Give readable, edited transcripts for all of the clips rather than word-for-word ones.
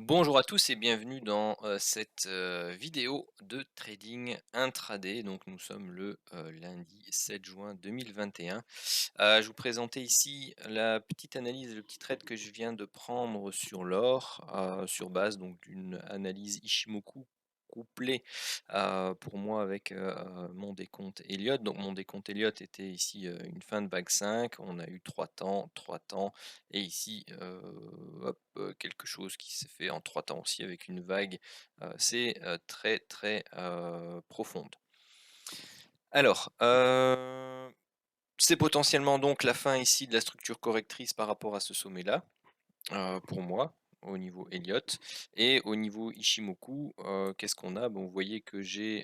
Bonjour à tous et bienvenue dans cette vidéo de trading intraday. Donc nous sommes le lundi 7 juin 2021. Je vous présentais ici la petite analyse, le petit trade que je viens de prendre sur l'or sur base donc d'une analyse Ishimoku couplée pour moi avec mon décompte Elliott. Donc mon décompte Elliott était ici une fin de vague 5, on a eu 3 temps et ici hop, quelque chose qui s'est fait en 3 temps aussi avec une vague, c'est très profonde. Alors, c'est potentiellement donc la fin ici de la structure correctrice par rapport à ce sommet-là, pour moi, au niveau Elliott et au niveau Ishimoku, qu'est-ce qu'on a? Bon, vous voyez que je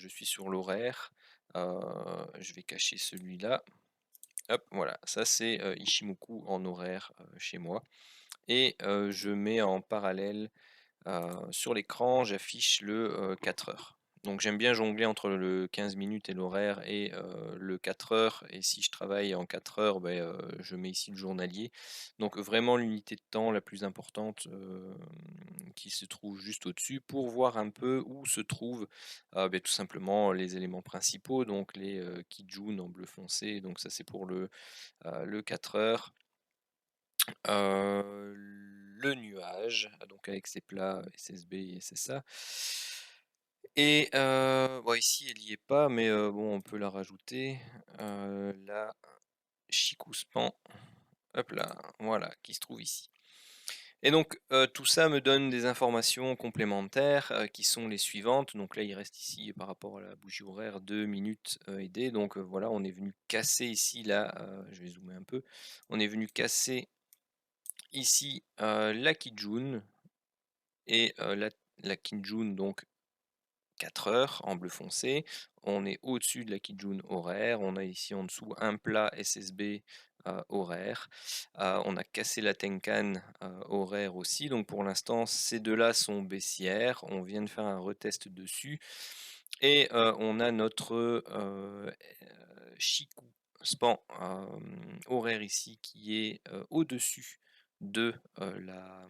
suis sur l'horaire, je vais cacher celui-là. Hop, voilà, ça c'est, Ishimoku en horaire, chez moi et je mets en parallèle sur l'écran, j'affiche le 4 heures. Donc j'aime bien jongler entre le 15 minutes et l'horaire et le 4 heures et si je travaille en 4 heures, beh, je mets ici le journalier. Donc vraiment l'unité de temps la plus importante, qui se trouve juste au-dessus pour voir un peu où se trouvent, beh, tout simplement les éléments principaux, donc les, Kijun en bleu foncé, donc ça c'est pour le 4 heures. Le nuage, donc avec ses plats SSB et SSA et bon ici elle y est pas mais bon on peut la rajouter, la Chicouspan, hop là, voilà, qui se trouve ici et donc tout ça me donne des informations complémentaires, qui sont les suivantes. Donc là, il reste ici par rapport à la bougie horaire 2 minutes, et des donc voilà, on est venu casser ici là, je vais zoomer un peu. On est venu casser ici, la Kijun et la Kijun donc 4 heures en bleu foncé. On est au-dessus de la Kijun horaire. On a ici en dessous un plat SSB, horaire. On a cassé la Tenkan, horaire aussi. Donc pour l'instant, ces 2 là sont baissières. On vient de faire un retest dessus et on a notre, Chikou Span, horaire ici qui est, au-dessus de, la,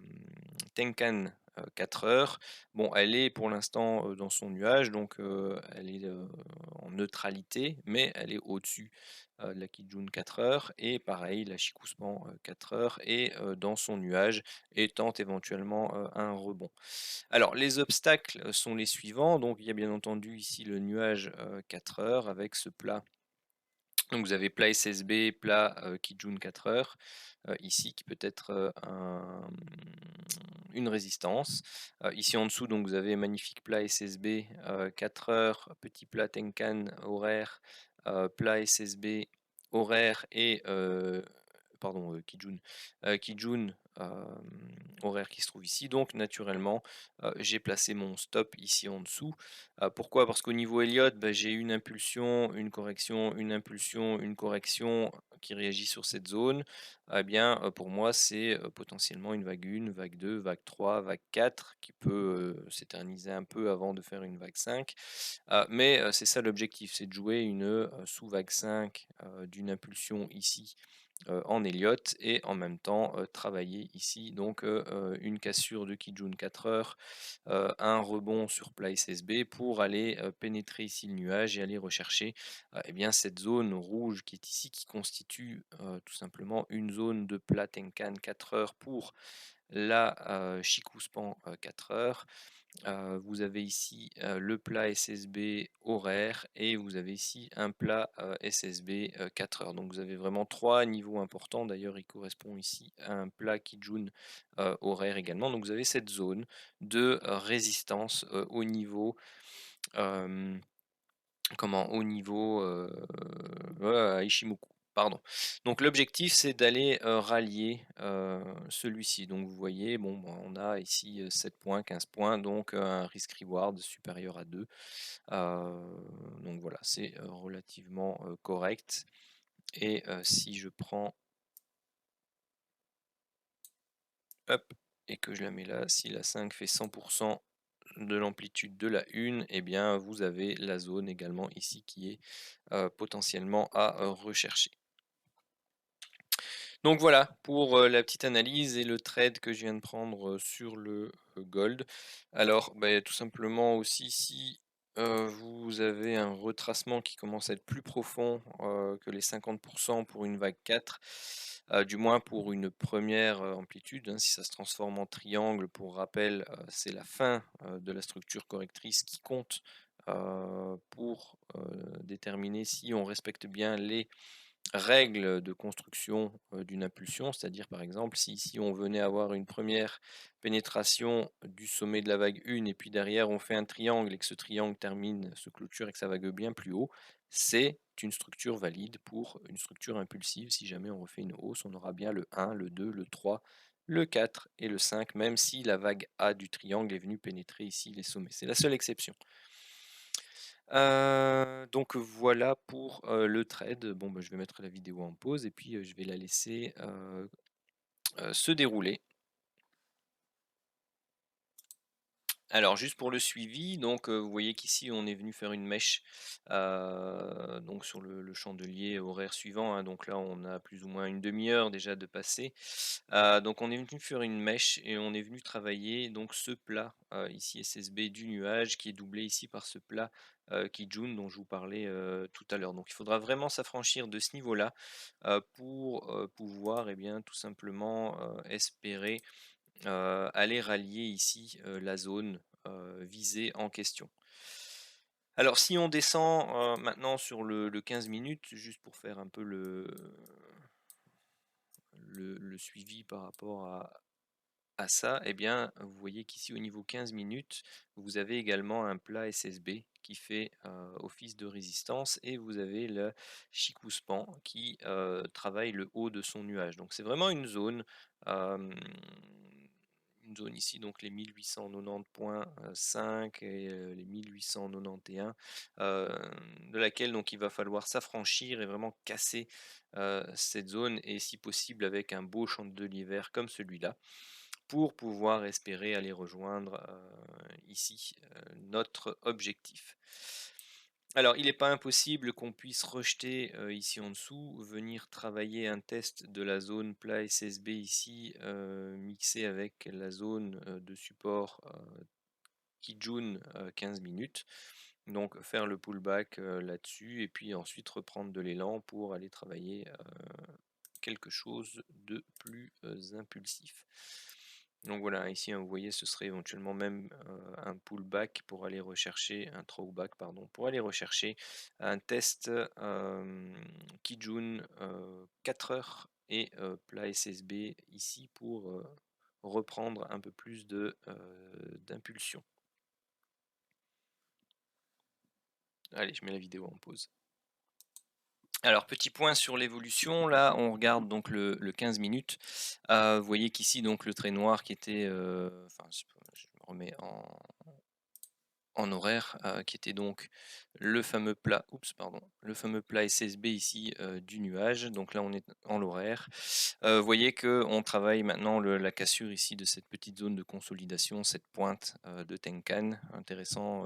Tenkan, 4 heures. Bon, elle est pour l'instant, dans son nuage, donc elle est, en neutralité, mais elle est au-dessus, de la Kijun 4 heures et pareil la Chicouspan, 4 heures est, dans son nuage et tente éventuellement, un rebond. Alors les obstacles, sont les suivants, donc il y a bien entendu ici le nuage, 4 heures avec ce plat. Donc vous avez plat SSB, plat, Kijun 4 heures, ici qui peut être, une résistance. Ici en dessous, donc vous avez magnifique plat SSB, 4 heures, petit plat Tenkan horaire, plat SSB horaire et pardon, Kijun, Kijun, horaire qui se trouve ici. Donc naturellement, j'ai placé mon stop ici en dessous. Pourquoi? Parce qu'au niveau Elliott, bah, j'ai une impulsion, une correction, une impulsion, une correction qui réagit sur cette zone. Eh bien, pour moi, c'est, potentiellement une vague 1, vague 2, vague 3, vague 4 qui peut, s'éterniser un peu avant de faire une vague 5. Mais, c'est ça l'objectif, c'est de jouer une, sous-vague 5, d'une impulsion ici, en Elliott et en même temps, travailler ici donc, une cassure de Kijun 4 heures, un rebond sur plat SSB pour aller, pénétrer ici le nuage et aller rechercher, et bien cette zone rouge qui est ici, qui constitue, tout simplement une zone de plat Tenkan 4 heures pour la, Chicouspan, 4 heures. Vous avez ici, le plat SSB horaire et vous avez ici un plat, SSB, 4 heures. Donc vous avez vraiment 3 niveaux importants. D'ailleurs, il correspond ici à un plat Kijun, horaire également. Donc vous avez cette zone de, résistance, au niveau, hem comment? Au niveau, Ishimoku, pardon. Donc l'objectif, c'est d'aller, rallier, celui-ci. Donc vous voyez, bon, ben, on a ici, 7 points, 15 points, donc un risk reward supérieur à 2. Donc voilà, c'est, relativement, correct et si je prends, hop et que je la mets là, si la 5 fait 100 de l'amplitude de la une, eh bien vous avez la zone également ici qui est, potentiellement à, rechercher. Donc voilà pour, la petite analyse et le trade que je viens de prendre, sur le, gold. Alors, beh, tout simplement aussi si, vous avez un retracement qui commence à être plus profond, que les 50 pour une vague 4, du moins pour une première amplitude, hein, si ça se transforme en triangle, pour rappel, c'est la fin, de la structure correctrice qui compte, pour, déterminer si on respecte bien les règles de construction, d'une impulsion. C'est-à-dire, par exemple, si ici on venait avoir une première pénétration du sommet de la vague 1 et puis derrière on fait un triangle et que ce triangle se clôture avec sa vague bien plus haut, c'est une structure valide pour une structure impulsive. Si jamais on refait une hausse, on aura bien le 1, le 2, le 3, le 4 et le 5, même si la vague A du triangle est venue pénétrer ici les sommets. C'est la seule exception. Donc voilà pour, le trade. Bon, bah, je vais mettre la vidéo en pause et puis, je vais la laisser, se dérouler. Alors juste pour le suivi, donc vous voyez qu'ici on est venu faire une mèche, donc sur le chandelier horaire suivant, hein, donc là on a plus ou moins une demi heure déjà de passé. Donc on est venu faire une mèche et on est venu travailler donc ce plat, ici SSB du nuage qui est doublé ici par ce plat, Kijun dont je vous parlais, tout à l'heure. Donc il faudra vraiment s'affranchir de ce niveau-là, pour, pouvoir et bien tout simplement, espérer aller rallier ici, la zone, visée en question. Alors si on descend, maintenant sur le 15 minutes, juste pour faire un peu le suivi par rapport à ça, eh bien, vous voyez qu'ici au niveau 15 minutes, vous avez également un plat SSB qui fait, office de résistance et vous avez le Chikuspan qui, travaille le haut de son nuage. Donc c'est vraiment hem, une zone ici, donc les 1890,5 et les 1891, de laquelle donc il va falloir s'affranchir et vraiment casser, cette zone et si possible avec un beau chandelier vert comme celui-là pour pouvoir espérer aller rejoindre, ici, notre objectif. Alors, il n'est pas impossible qu'on puisse rejeter, ici en dessous, venir travailler un test de la zone plat SSB ici, mixé avec la zone, de support, Kijun, 15 minutes. Donc faire le pullback, là-dessus et puis ensuite reprendre de l'élan pour aller travailler, quelque chose de plus, impulsif. Donc voilà, ici, hein, vous voyez, ce serait éventuellement même, un pullback pour aller rechercher un throwback pardon, pour aller rechercher un test, Kijun, 4 heures et plat SSB ici pour, reprendre un peu plus d'impulsion. Allez, je mets la vidéo en pause. Alors, petit point sur l'évolution, là, on regarde donc le 15 minutes. Vous voyez qu'ici, donc, le trait noir qui était, enfin, je me remets en horaire, qui était donc le fameux plat SSB ici, du nuage. Donc là, on est en l'horaire. Vous voyez qu'on travaille maintenant la cassure ici de cette petite zone de consolidation, cette pointe, de Tenkan. Intéressant,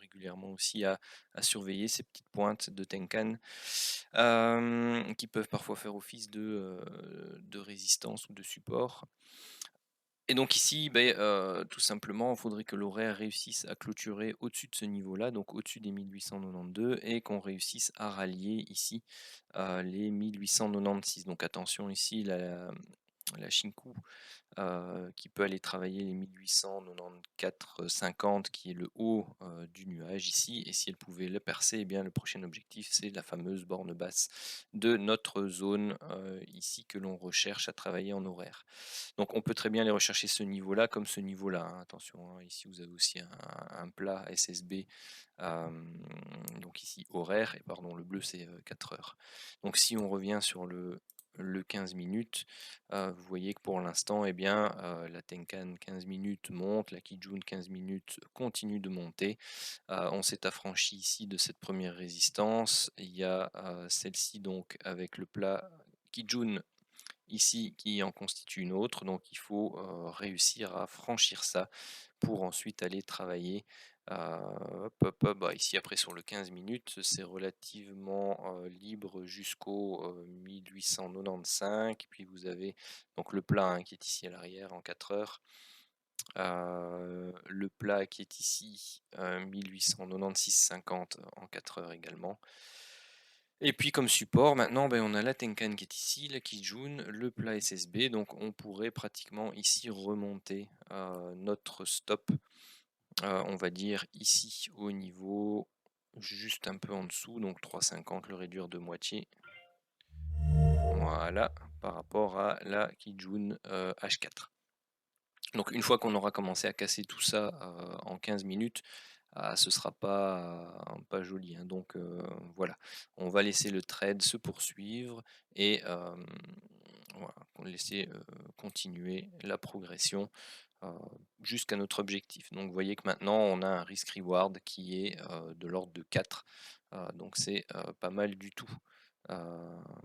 régulièrement aussi à surveiller ces petites pointes de Tenkan, qui peuvent parfois faire office de résistance ou de support. Et donc ici, beh, tout simplement, il faudrait que l'horaire réussisse à clôturer au-dessus de ce niveau-là, donc au-dessus des 1892 et qu'on réussisse à rallier ici, les 1896. Donc attention ici, la Shinku qui peut aller travailler les 1894,50 qui est le haut, du nuage ici et si elle pouvait le percer, eh bien le prochain objectif, c'est la fameuse borne basse de notre zone, ici que l'on recherche à travailler en horaire. Donc on peut très bien aller rechercher ce niveau-là comme ce niveau-là, hein. Attention, hein, ici vous avez aussi un plat SSB, donc ici horaire et pardon le bleu c'est, 4 heures. Donc si on revient sur le 15 minutes, vous voyez que pour l'instant, eh bien, la Tenkan 15 minutes monte, la Kijun 15 minutes continue de monter. On s'est affranchi ici de cette première résistance. Il y a, celle-ci donc avec le plat Kijun ici qui en constitue une autre. Donc il faut, réussir à franchir ça pour ensuite aller travailler, Bah, ici après sur le 15 minutes, c'est relativement, libre jusqu'au, 1895, puis vous avez donc le plat, hein, qui est ici à l'arrière en 4 heures. Le plat qui est ici, 1896,50 en 4 heures également. Et puis comme support maintenant, ben, on a la Tenkan qui est ici, la Kijun, le plat SSB, donc on pourrait pratiquement ici remonter, notre stop, on va dire ici au niveau juste un peu en dessous, donc 3,50, le réduire de moitié. Voilà, par rapport à la Kijun, H4. Donc une fois qu'on aura commencé à casser tout ça, en 15 minutes, ce sera pas joli, hein. Donc voilà, on va laisser le trade se poursuivre et voilà, on laisser, continuer la progression, heu, jusqu'à notre objectif. Donc vous voyez que maintenant on a un risk reward qui est, de l'ordre de 4, donc c'est, pas mal du tout, heu,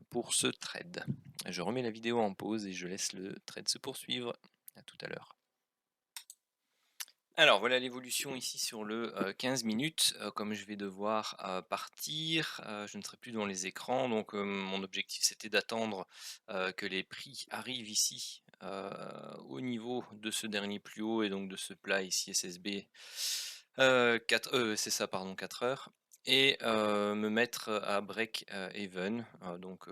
pour ce trade. Je remets la vidéo en pause et je laisse le trade se poursuivre. À tout à l'heure. Alors voilà l'évolution ici sur le, 15 minutes, comme je vais devoir, partir, je ne serai plus devant les écrans donc, mon objectif c'était d'attendre, que les prix arrivent ici, au niveau de ce dernier plus haut et donc de ce plat ici SSB, 4 c'est ça pardon 4 heures et me mettre, à break, even, donc,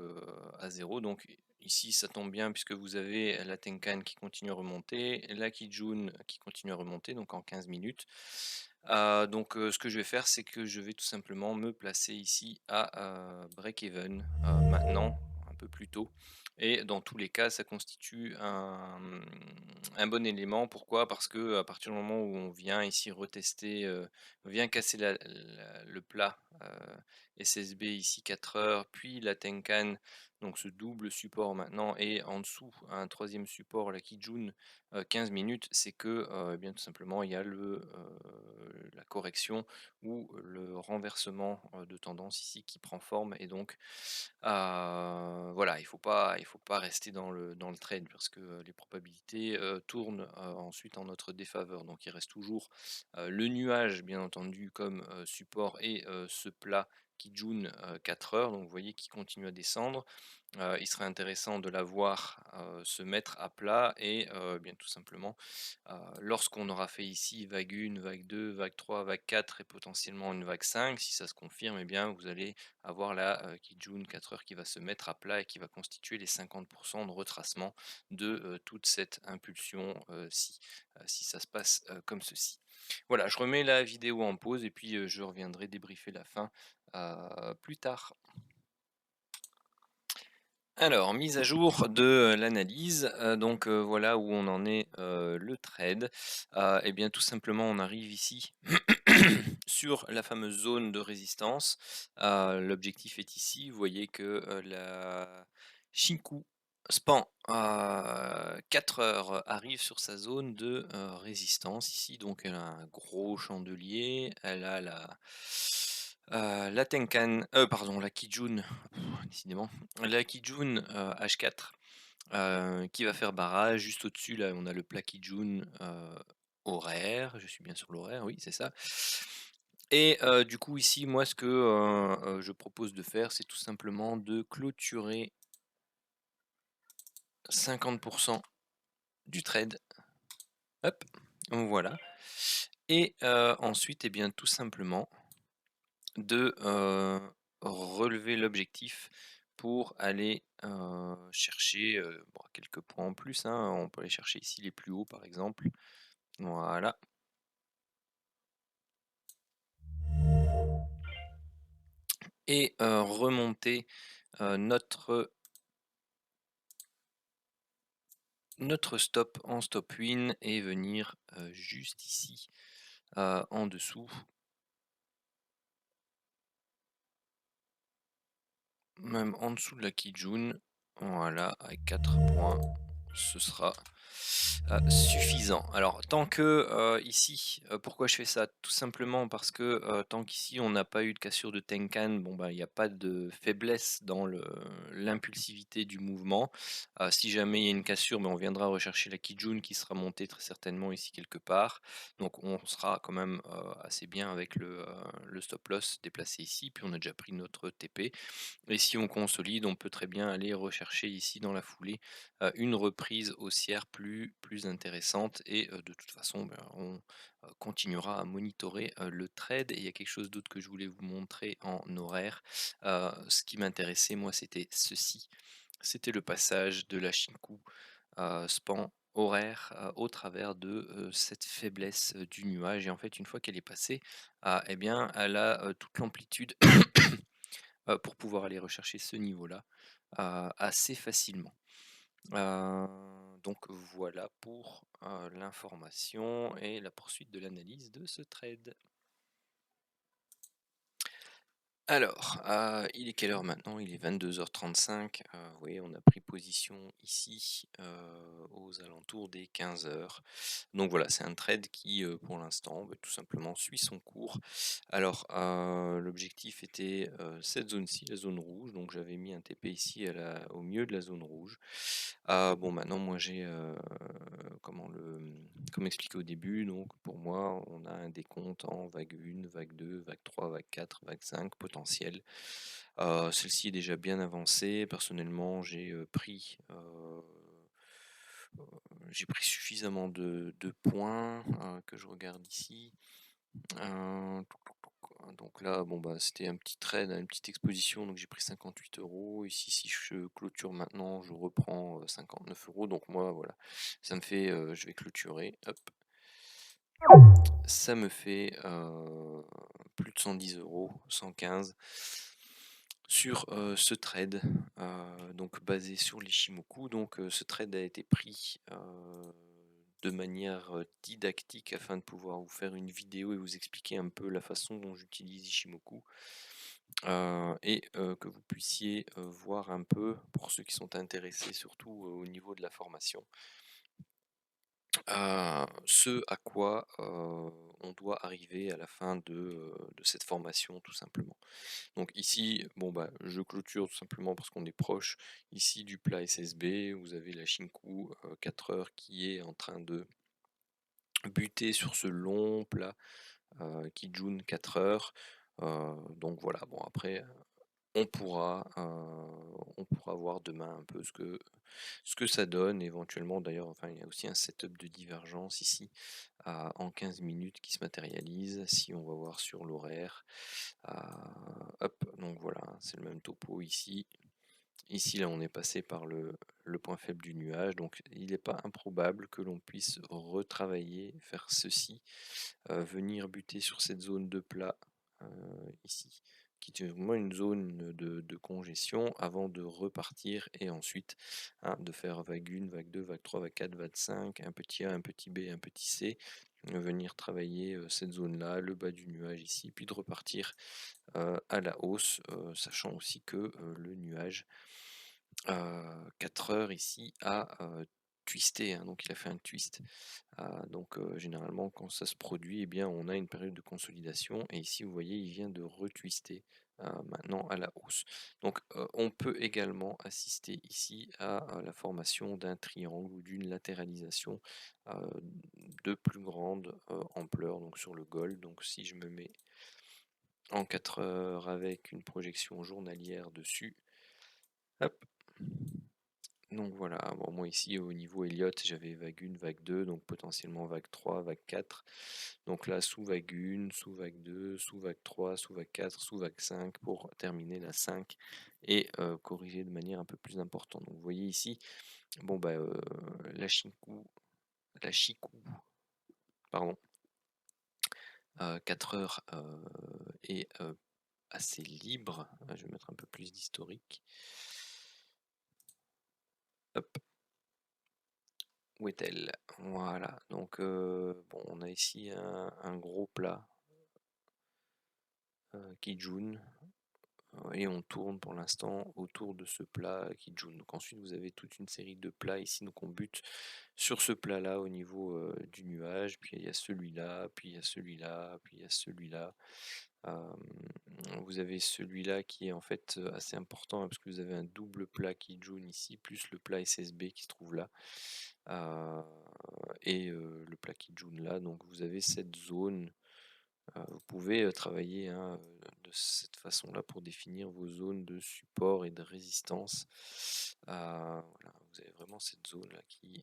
à zéro. Donc ici, ça tombe bien puisque vous avez la Tenkan qui continue à remonter, la Kijun qui continue à remonter, donc en 15 minutes. Donc, ce que je vais faire, c'est que je vais tout simplement me placer ici à, break-even, maintenant, un peu plus tôt. Et dans tous les cas, ça constitue un bon élément. Pourquoi? Parce que à partir du moment où on vient ici retester, on vient casser le plat, SSB ici 4 heures, puis la Tenkan, donc ce double support maintenant et en dessous un troisième support, la Kijun, 15 minutes, c'est que, eh bien tout simplement il y a la correction ou le renversement, de tendance ici qui prend forme et donc, voilà, il faut pas rester dans le trade parce que, les probabilités, tournent, ensuite en notre défaveur. Donc il reste toujours, le nuage bien entendu comme, support et ce plat Kijun, 4 heures, donc vous voyez qui continue à descendre. Il serait intéressant de la voir, se mettre à plat et bien tout simplement, lorsqu'on aura fait ici vague 1, vague 2, vague 3, vague 4 et potentiellement une vague 5, si ça se confirme, eh bien vous allez avoir la, Kijun 4 heures qui va se mettre à plat et qui va constituer les 50 de retracement de, toute cette impulsion, si ça se passe, comme ceci. Voilà, je remets la vidéo en pause et puis, je reviendrai débriefer la fin, plus tard. Alors, mise à jour de l'analyse, donc voilà où on en est, le trade. Et bien tout simplement on arrive ici sur la fameuse zone de résistance. L'objectif est ici, vous voyez que, la Shinku Span, 4 heures arrive sur sa zone de, résistance ici, donc elle a un gros chandelier, elle a la Tenkan, pardon la Kijun, décidément, la Kijun, H4, qui va faire barrage. Juste au-dessus, là, on a le plat Kijun, horaire. Je suis bien sur l'horaire, oui, c'est ça. Et du coup, ici, moi, ce que, je propose de faire, c'est tout simplement de clôturer 50 du trade. Hop, voilà. Et ensuite, eh bien, tout simplement de, relever l'objectif pour aller, chercher, bon quelques points en plus, hein. On peut aller chercher ici les plus hauts par exemple. Voilà. Et remonter, notre stop en stop win et venir, juste ici, en dessous. Même en dessous de la Kijun, voilà, avec 4 points, ce sera suffisant. Alors tant que, ici, pourquoi je fais ça? Tout simplement parce que, tant qu'ici on n'a pas eu de cassure de Tenkan, bon bah, il y a pas de faiblesse dans l'impulsivité du mouvement. Si jamais il y a une cassure, ben, on viendra rechercher la Kijun qui sera montée très certainement ici quelque part. Donc on sera quand même, assez bien avec le stop loss déplacé ici, puis on a déjà pris notre TP. Et si on consolide, on peut très bien aller rechercher ici dans la foulée une reprise haussière plus intéressante et de toute façon, ben, on continuera à monitorer le trade. Et il y a quelque chose d'autre que je voulais vous montrer en horaire. Ce qui m'intéressait, moi, c'était ceci. C'était le passage de la Shinku span horaire au travers de cette faiblesse du nuage. Et en fait, une fois qu'elle est passée, eh bien, elle a toute l'amplitude pour pouvoir aller rechercher ce niveau-là assez facilement. Donc voilà pour l'information et la poursuite de l'analyse de ce trade. Alors, il est quelle heure maintenant? Il est 22h35. Oui, on a pris position ici aux alentours des 15h. Donc voilà, c'est un trade qui, pour l'instant, bah, tout simplement suit son cours. Alors, l'objectif était cette zone-ci, la zone rouge. Donc j'avais mis un TP ici au milieu de la zone rouge. Bon, maintenant, moi j'ai, comme expliqué au début, donc pour moi, on a un décompte en vague 1, vague 2, vague 3, vague 4, vague 5 potentiel. Celle-ci est déjà bien avancée. Personnellement, j'ai pris suffisamment de points que je regarde ici. Donc là, bon bah c'était un petit trade, une petite exposition, donc j'ai pris 58 €. Ici, si je clôture maintenant, je reprends 59 €. Donc moi, voilà, ça me fait, je vais clôturer, hop, ça me fait plus de 110 €, 115 sur ce trade, donc basé sur l'Ishimoku. Donc ce trade a été pris de manière didactique afin de pouvoir vous faire une vidéo et vous expliquer un peu la façon dont j'utilise Ishimoku. Et que vous puissiez voir un peu, pour ceux qui sont intéressés surtout au niveau de la formation, ce à quoi on doit arriver à la fin de cette formation tout simplement. Donc ici, bon bah, je clôture tout simplement parce qu'on est proche ici du plat SSB. Vous avez la Shinku 4 heures qui est en train de buter sur ce long plat Kijun 4 heures. Donc voilà, bon après on pourra voir demain un peu ce que ça donne éventuellement. D'ailleurs, enfin, il y a aussi un setup de divergence ici en 15 minutes qui se matérialise. Si on va voir sur l'horaire, hop, donc voilà, c'est le même topo ici. Ici, là, on est passé par le point faible du nuage, donc il n'est pas improbable que l'on puisse retravailler, faire ceci, venir buter sur cette zone de plat ici, qui est vraiment une zone de congestion avant de repartir et ensuite de faire vague 1, vague 2, vague 3, vague 4, vague 5, un petit A, un petit B, un petit C, venir travailler cette zone-là, le bas du nuage ici, puis de repartir à la hausse, sachant aussi que le nuage 4 heures ici a twisté, hein, donc il a fait un twist. Donc généralement quand ça se produit, eh bien, on a une période de consolidation et ici vous voyez il vient de retwister maintenant à la hausse. Donc on peut également assister ici à la formation d'un triangle ou d'une latéralisation euh, de plus grande ampleur donc sur le gold. Donc si je me mets en 4 heures avec une projection journalière dessus, hop, donc voilà, bon, moi ici au niveau Elliott, j'avais vague 1, vague 2, donc potentiellement vague 3, vague 4. Donc là, sous vague 1, sous vague 2, sous vague 3, sous vague 4, sous vague 5 pour terminer la 5 et corriger de manière un peu plus importante. Donc vous voyez ici, bon bah la Shiku, pardon, 4 heures est assez libre. Je vais mettre un peu plus d'historique. Hop. Où est-elle? Voilà, donc bon, on a ici un gros plat Kijun et on tourne pour l'instant autour de ce plat Kijun. Donc ensuite vous avez toute une série de plats ici, donc on bute sur ce plat-là au niveau du nuage, puis il y a celui-là, puis il y a celui-là, puis il y a celui-là. Vous avez celui-là qui est en fait assez important hein, parce que vous avez un double plat Kijun ici, plus le plat SSB qui se trouve là. Et le plat Kijun là, donc vous avez cette zone. Vous pouvez travailler hein, de cette façon-là pour définir vos zones de support et de résistance. Voilà, vous avez vraiment cette zone-là qui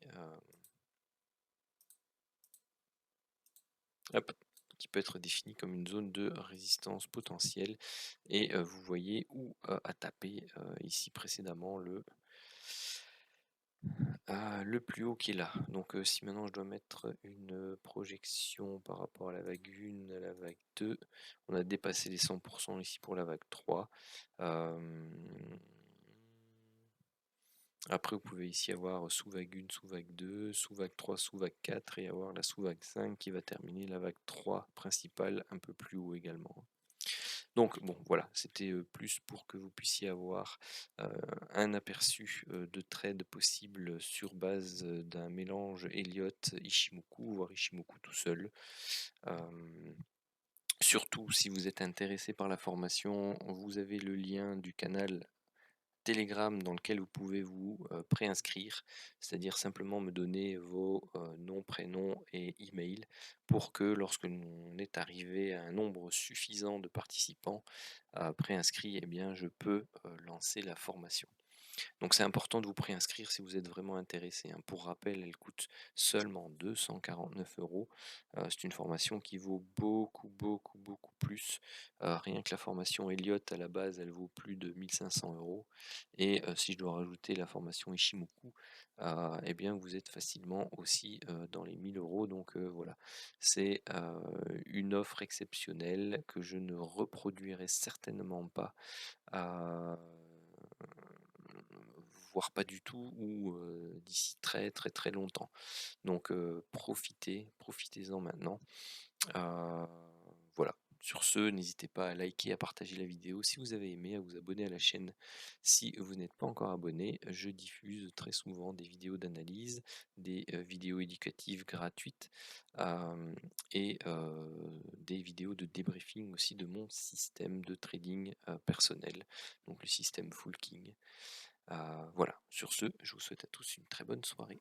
peut être définie comme une zone de résistance potentielle. Et vous voyez où a tapé ici précédemment le plus haut qui est là. Donc si maintenant je dois mettre une projection par rapport à la vague 1, à la vague 2, on a dépassé les 100% ici pour la vague 3. Après vous pouvez ici avoir sous vague 1, sous vague 2, sous vague 3, sous vague 4 et avoir la sous vague 5 qui va terminer la vague 3 principale un peu plus haut également. Donc bon voilà, c'était plus pour que vous puissiez avoir un aperçu de trades possibles sur base d'un mélange Elliott-Ishimoku, voire Ishimoku tout seul. Surtout si vous êtes intéressé par la formation, vous avez le lien du canal Telegram dans lequel vous pouvez vous préinscrire, c'est-à-dire simplement me donner vos noms, prénoms et emails pour que lorsque l'on est arrivé à un nombre suffisant de participants préinscrits, eh bien, je peux lancer la formation. Donc c'est important de vous préinscrire si vous êtes vraiment intéressé, hein. Pour rappel, elle coûte seulement 249 €. C'est une formation qui vaut beaucoup, beaucoup, beaucoup plus. Rien que la formation Elliott à la base, elle vaut plus de 1500 €. Et si je dois rajouter la formation Ishimoku, eh bien vous êtes facilement aussi dans les 1000 €. Donc voilà, c'est une offre exceptionnelle que je ne reproduirai certainement pas. euh, Voire pas du tout, ou d'ici très très très longtemps. Donc profitez-en maintenant. Heu, voilà. Sur ce, n'hésitez pas à liker, à partager la vidéo si vous avez aimé, à vous abonner à la chaîne si vous n'êtes pas encore abonné. Je diffuse très souvent des vidéos d'analyse, des vidéos éducatives gratuites, hem et des vidéos de débriefing aussi de mon système de trading personnel, donc le système Full King. Voilà, sur ce, je vous souhaite à tous une très bonne soirée.